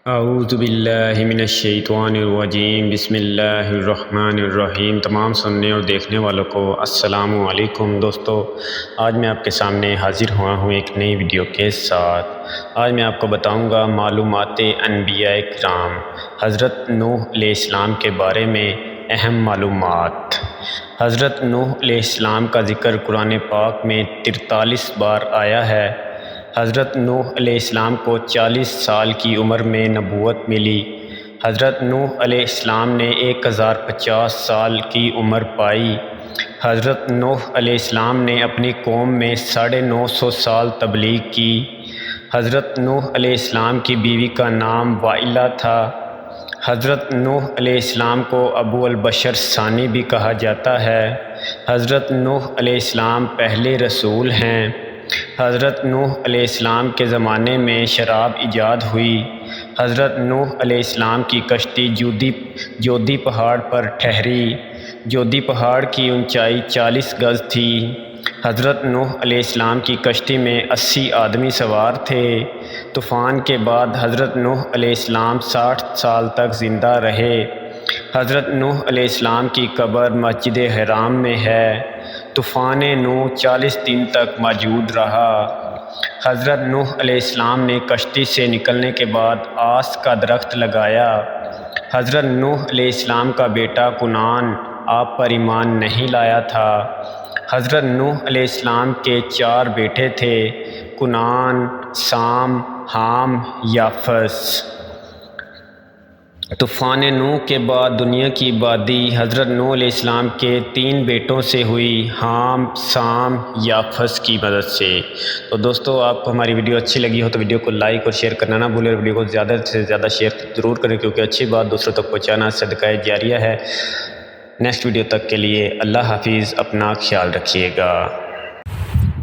اعوذ باللہ من الشیطان الرجیم بسم اللہ الرحمن الرحیم۔ تمام سننے اور دیکھنے والوں کو السلام علیکم۔ دوستو، آج میں آپ کے سامنے حاضر ہوا ہوں ایک نئی ویڈیو کے ساتھ۔ آج میں آپ کو بتاؤں گا معلومات انبیاء کرام حضرت نوح علیہ السلام کے بارے میں اہم معلومات۔ حضرت نوح علیہ السلام کا ذکر قرآن پاک میں 43 بار آیا ہے۔ حضرت نوح علیہ السلام کو 40 سال کی عمر میں نبوت ملی۔ حضرت نوح علیہ السلام نے 1050 سال کی عمر پائی۔ حضرت نوح علیہ السلام نے اپنی قوم میں 950 سال تبلیغ کی۔ حضرت نوح علیہ السلام کی بیوی کا نام وائلہ تھا۔ حضرت نوح علیہ السلام کو ابو البشر ثانی بھی کہا جاتا ہے۔ حضرت نوح علیہ السلام پہلے رسول ہیں۔ حضرت نوح علیہ السلام کے زمانے میں شراب ایجاد ہوئی۔ حضرت نوح علیہ السلام کی کشتی جودی پہاڑ پر ٹھہری۔ جودی پہاڑ کی اونچائی 40 گز تھی۔ حضرت نوح علیہ السلام کی کشتی میں 80 آدمی سوار تھے۔ طوفان کے بعد حضرت نوح علیہ السلام 60 سال تک زندہ رہے۔ حضرت نوح علیہ السلام کی قبر مسجد حرام میں ہے۔ طوفان نوح 40 دن تک موجود رہا۔ حضرت نوح علیہ السلام نے کشتی سے نکلنے کے بعد آس کا درخت لگایا۔ حضرت نوح علیہ السلام کا بیٹا کنعان آپ پر ایمان نہیں لایا تھا۔ حضرت نوح علیہ السلام کے 4 بیٹے تھے: کنعان، سام، حام، یافس۔ طوفان نوح کے بعد دنیا کی آبادی حضرت نوح علیہ السلام کے 3 بیٹوں سے ہوئی: حام، سام، یافس کی مدد سے۔ تو دوستو، آپ کو ہماری ویڈیو اچھی لگی ہو تو ویڈیو کو لائک اور شیئر کرنا نہ بھولیں، اور ویڈیو کو زیادہ سے زیادہ شیئر ضرور کریں، کیونکہ اچھی بات دوسروں تک پہنچانا صدقہ جاریہ ہے۔ نیکسٹ ویڈیو تک کے لیے اللہ حافظ، اپنا خیال رکھیے گا۔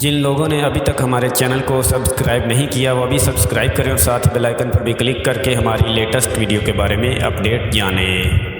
جن لوگوں نے ابھی تک ہمارے چینل کو سبسکرائب نہیں کیا وہ ابھی سبسکرائب کریں، اور ساتھ ہی بیل آئیکن پر بھی کلک کر کے ہماری لیٹسٹ ویڈیو کے بارے میں اپڈیٹ جانیں۔